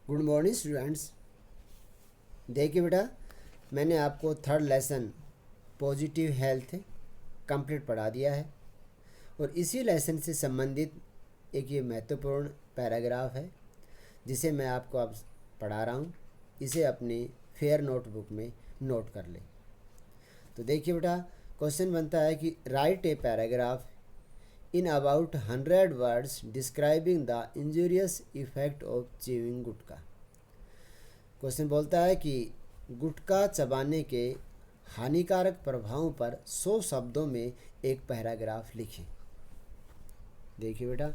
Good morning students. देखिए बेटा, मैंने आपको third lesson positive health complete पढ़ा दिया है और इसी लेसन से संबंधित एक ये महत्वपूर्ण पैराग्राफ है जिसे मैं आपको अब पढ़ा रहा हूँ। इसे अपनी फेयर नोटबुक में नोट कर ले। तो देखिए बेटा, क्वेश्चन बनता है कि right a paragraph in about 100 words describing the injurious effect of chewing gutkha. Question बोलता है कि गुटखा चबाने के हानिकारक प्रभावों पर 100 शब्दों में एक पैराग्राफ लिखें। देखिए बेटा,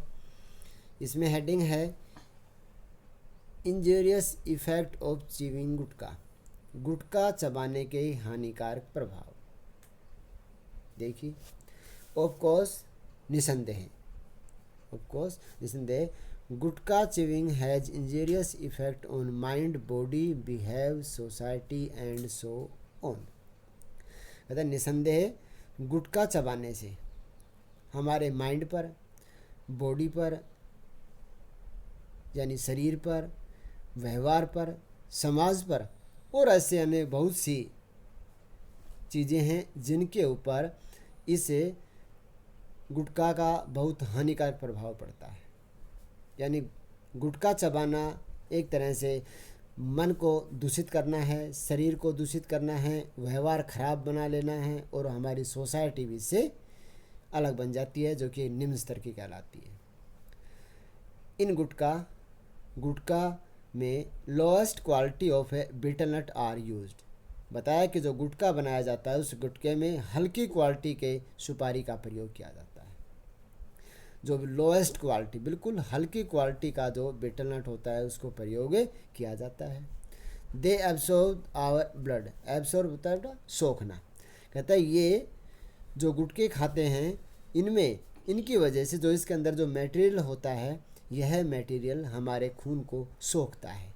इसमें हेडिंग है injurious effect of chewing gutkha, gutkha चबाने के हानिकारक प्रभाव। देखिए, ऑफ कोर्स निसंदेह, gutkha chewing has injurious effect on mind, body, behave, society and so on. कहता है निसंदेह गुटखा चबाने से हमारे माइंड पर, बॉडी पर यानी शरीर पर, व्यवहार पर, समाज पर और ऐसे अन्य बहुत सी चीज़ें हैं जिनके ऊपर इस गुटखा का बहुत हानिकारक प्रभाव पड़ता है। यानी गुटखा चबाना एक तरह से मन को दूषित करना है, शरीर को दूषित करना है, व्यवहार खराब बना लेना है और हमारी सोसाइटी भी इससे अलग बन जाती है, जो कि निम्न स्तर की कहलाती है। इन गुटखा में lowest quality of a betel nut are used. बताया कि जो गुटखा बनाया जाता है उस गुटखे में हल्की क्वालिटी के सुपारी का प्रयोग किया जाता है। जो लोएस्ट क्वालिटी, बिल्कुल हल्की क्वालिटी का जो बीटल नट होता है उसको प्रयोग किया जाता है। दे एब्सॉर्ब आवर ब्लड, एब्सॉर्ब होता है बेटा सोखना। कहता है ये जो गुटखे खाते हैं इनमें, इनकी वजह से जो इसके अंदर जो मटेरियल होता है, यह मटेरियल हमारे खून को सोखता है,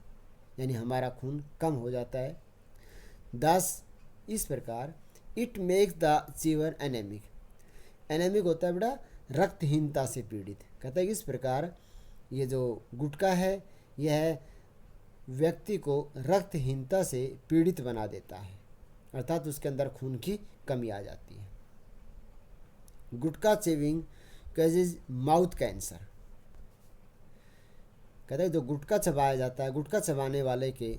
यानी हमारा खून कम हो जाता है। दस इस प्रकार it makes the chewer anaemic, anaemic होता है बेटा रक्तहीनता से पीड़ित। कहता है इस प्रकार ये जो गुटखा है यह व्यक्ति को रक्तहीनता से पीड़ित बना देता है, अर्थात उसके अंदर खून की कमी आ जाती है। गुटखा चेविंग कॉजेज माउथ कैंसर। कहता है जो गुटखा चबाया जाता है, गुटखा चबाने वाले के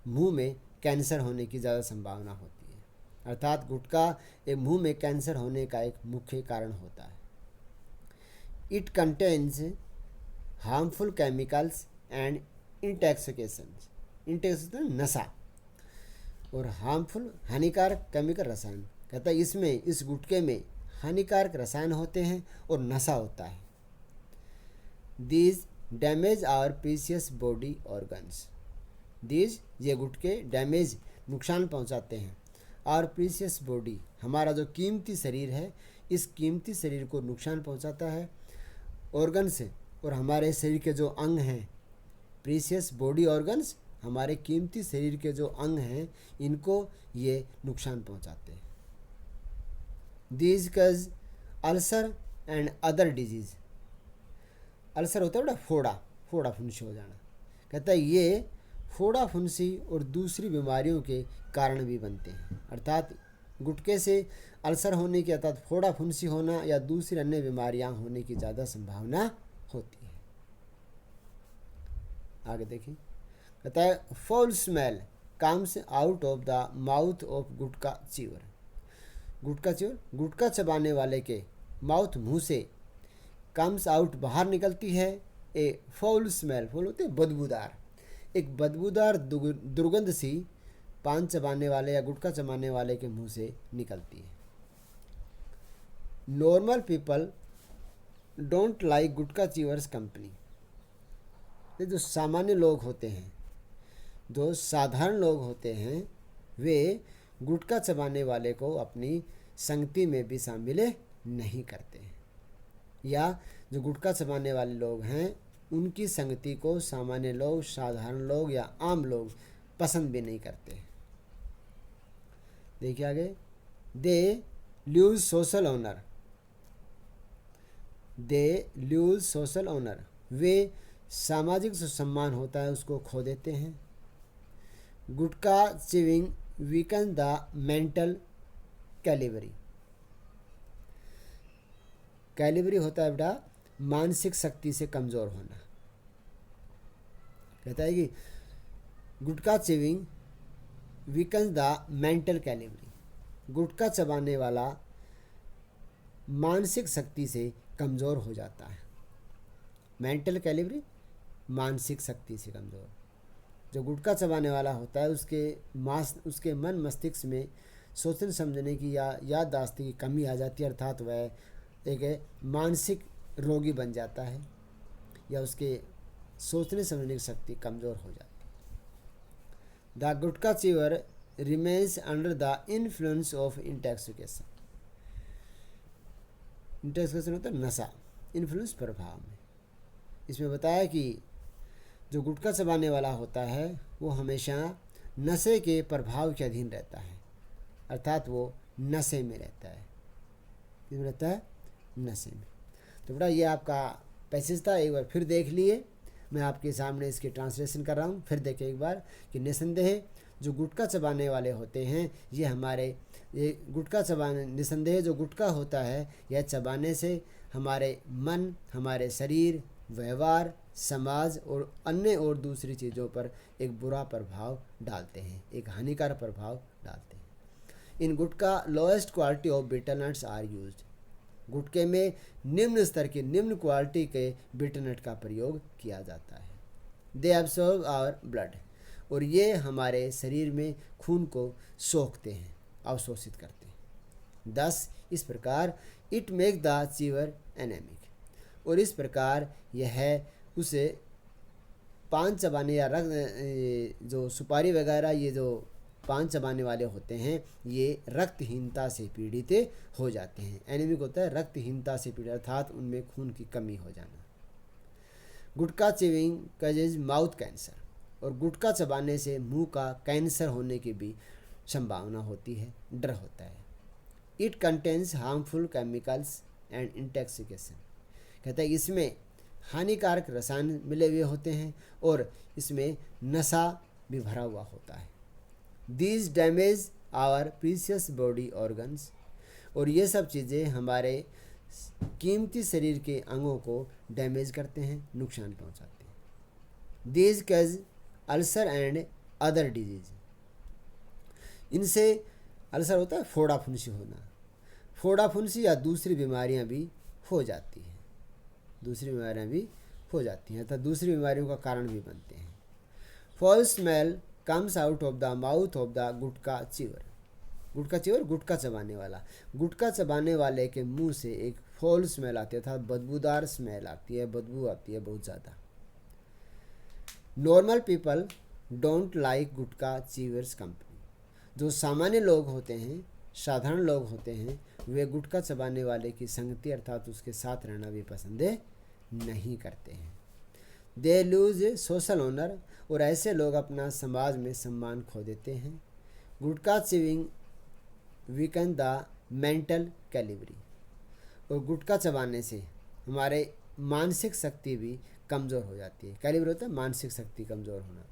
मुंह में कैंसर होने की ज़्यादा संभावना होती है, अर्थात गुटखा एक मुंह में कैंसर होने का एक मुख्य कारण होता है। It contains harmful chemicals and intoxications, intoxication नशा और हार्मफुल हानिकारक केमिकल रसायन। कहता है इसमें, इस गुटखे में हानिकारक रसायन होते हैं और नशा होता है। These damage our precious body organs, these ये गुटखे डैमेज नुकसान पहुंचाते हैं और प्रीशियस बॉडी हमारा जो कीमती शरीर है, इस कीमती शरीर को नुकसान पहुंचाता है। ऑर्गन से, और हमारे शरीर के जो अंग हैं, प्रीशियस बॉडी ऑर्गन्स हमारे कीमती शरीर के जो अंग हैं इनको ये नुकसान पहुंचाते हैं। दीज कज ulcer and other disease, ulcer होता है बेटा फोड़ा फुंसी हो जाना। कहता है ये फोड़ा फुंसी और दूसरी बीमारियों के कारण भी बनते हैं, अर्थात गुटखे से अल्सर होने की, अर्थात फोड़ा फुंसी होना या दूसरी अन्य बीमारियां होने की ज़्यादा संभावना होती है। आगे देखिए, कहता है foul smell comes out of the mouth of gutkha chewer. Gutkha चबाने वाले के माउथ, मुंह से, कम्स आउट बाहर निकलती है ए फाउल स्मेल, फाउल होते हैं बदबूदार, एक बदबूदार दुर्गंध सी पान चबाने वाले या गुटखा चबाने वाले के मुंह से निकलती है। Normal people don't like gutkha chewers company. ये जो सामान्य लोग होते हैं, जो साधारण लोग होते हैं, वे गुटखा चबाने वाले को अपनी संगति में भी शामिल नहीं करते हैं, या जो गुटखा चबाने वाले लोग हैं उनकी संगति को सामान्य लोग, साधारण लोग या आम लोग पसंद भी नहीं करते। देखिए आगे, they lose social honour, they lose social honour, वे सामाजिक जो सम्मान होता है उसको खो देते हैं। Gutkha chewing weaken the mental calibre. Calibre होता है बेटा मानसिक शक्ति से कमज़ोर होना। कहता है कि gutkha chewing weaken the mental calibre. Gutkha चबाने वाला मानसिक शक्ति से कमज़ोर हो जाता है। मेंटल कैलिबरी मानसिक शक्ति से कमज़ोर। जो गुटखा चबाने वाला होता है उसके मन मस्तिष्क में सोचने समझने की या याददाश्त की कमी आ जाती है, अर्थात वह एक मानसिक रोगी बन जाता है या उसके सोचने समझने की शक्ति कमज़ोर हो जाती है। The gutkha chewer remains under the influence of intoxication. Intoxication होता है नशा, इन्फ्लुएंस प्रभाव में। इसमें बताया कि जो गुटखा चबाने वाला होता है वो हमेशा नशे के प्रभाव के अधीन रहता है, अर्थात वो नशे में रहता है। किसमें रहता है? नशे में। तो बेटा ये आपका पैसेज था, एक बार फिर देख लिए। मैं आपके सामने इसकी ट्रांसलेशन कर रहा हूँ, फिर देखें एक बार कि निसंदेह जो गुटखा चबाने वाले होते हैं ये गुटखा चबाने निसंदेह जो गुटखा होता है यह चबाने से हमारे मन, हमारे शरीर, व्यवहार, समाज और अन्य और दूसरी चीज़ों पर एक बुरा प्रभाव डालते हैं, एक हानिकारक प्रभाव डालते हैं। In gutkha lowest quality of bitter nuts are used. गुटखे में निम्न स्तर के, निम्न क्वालिटी के बिटर नट का प्रयोग किया जाता है। दे एब्सॉर्ब आवर ब्लड, और ये हमारे शरीर में खून को सोखते हैं, अवशोषित करते हैं। 10 इस प्रकार it make the chewer anaemic, और इस प्रकार यह उसे पान चबाने या जो सुपारी वगैरह ये जो पान चबाने वाले होते हैं ये रक्तहीनता से पीड़ित हो जाते हैं। एनीमिक होता है रक्तहीनता से पीड़ित, अर्थात उनमें खून की कमी हो जाना। गुटखा चिविंग कजेज माउथ कैंसर, और गुटखा चबाने से मुंह का कैंसर होने की भी संभावना होती है, डर होता है। It contains harmful chemicals and intoxication. कहता है इसमें हानिकारक रसायन मिले हुए होते हैं और इसमें नशा भी भरा हुआ होता है। These damage our precious body organs, और ये सब चीज़ें हमारे कीमती शरीर के अंगों को डैमेज करते हैं, नुकसान पहुंचाते हैं। दीज कज अल्सर एंड अदर डिजीज, इनसे अल्सर होता है फोड़ा फुंसी होना, फोड़ा फुंसी या दूसरी बीमारियां भी हो जाती हैं, दूसरी बीमारियां भी हो जाती हैं, अर्थात दूसरी बीमारियों का कारण भी बनते हैं। Foul smell comes out of the mouth of the gutkha chewer. Gutkha chewer gutkha चबाने वाला, गुटखा चबाने वाले के मुंह से एक फॉल स्मेल आती है, अर्थात बदबूदार स्मेल आती है, बदबू आती है बहुत ज़्यादा। Normal people don't like gutkha chewers company. जो सामान्य लोग होते हैं, साधारण लोग होते हैं, वे गुटखा चबाने वाले की संगति अर्थात उसके साथ रहना भी पसंद नहीं करते हैं। दे लूज सोशल ऑनर, और ऐसे लोग अपना समाज में सम्मान खो देते हैं। Gutkha chewing weaken the mental calibre, और गुटखा चबाने से हमारे मानसिक शक्ति भी कमज़ोर हो जाती है। कैलिबर होता है मानसिक शक्ति कमज़ोर होना,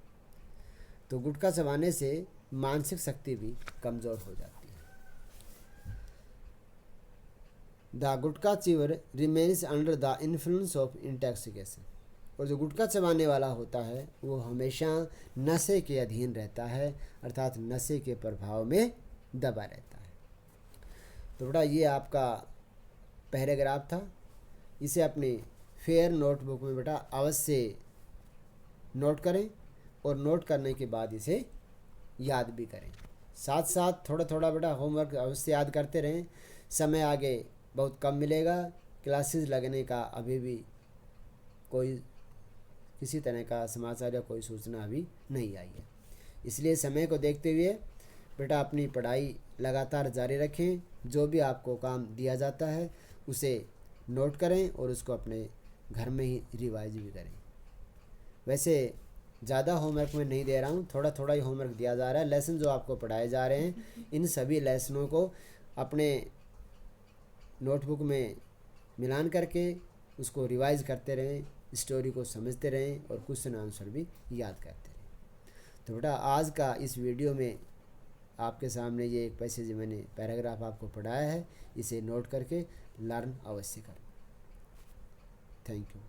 तो गुटखा चबाने से मानसिक शक्ति भी कमज़ोर हो जाती है। The gutkha chewer remains under the influence of intoxication, और जो गुटखा चबाने वाला होता है वो हमेशा नशे के अधीन रहता है, अर्थात नशे के प्रभाव में दबा रहता है। तो बेटा ये आपका पैराग्राफ था, इसे अपनी फेयर नोटबुक में बेटा अवश्य नोट करें, और नोट करने के बाद इसे याद भी करें। साथ साथ थोड़ा थोड़ा बेटा होमवर्क अवश्य याद करते रहें। समय आगे बहुत कम मिलेगा, क्लासेस लगने का अभी भी कोई किसी तरह का समाचार या कोई सूचना अभी नहीं आई है, इसलिए समय को देखते हुए बेटा अपनी पढ़ाई लगातार जारी रखें। जो भी आपको काम दिया जाता है उसे नोट करें और उसको अपने घर में ही रिवाइज भी करें। वैसे ज़्यादा होमवर्क में नहीं दे रहा हूँ, थोड़ा थोड़ा ही होमवर्क दिया जा रहा है। लेसन जो आपको पढ़ाए जा रहे हैं इन सभी लेसनों को अपने नोटबुक में मिलान करके उसको रिवाइज करते रहें, स्टोरी को समझते रहें और क्वेश्चन आंसर भी याद करते रहें। तो बेटा आज का इस वीडियो में आपके सामने ये एक पैसेज मैंने पैराग्राफ आपको पढ़ाया है, इसे नोट करके लर्न अवश्य करें। Thank you.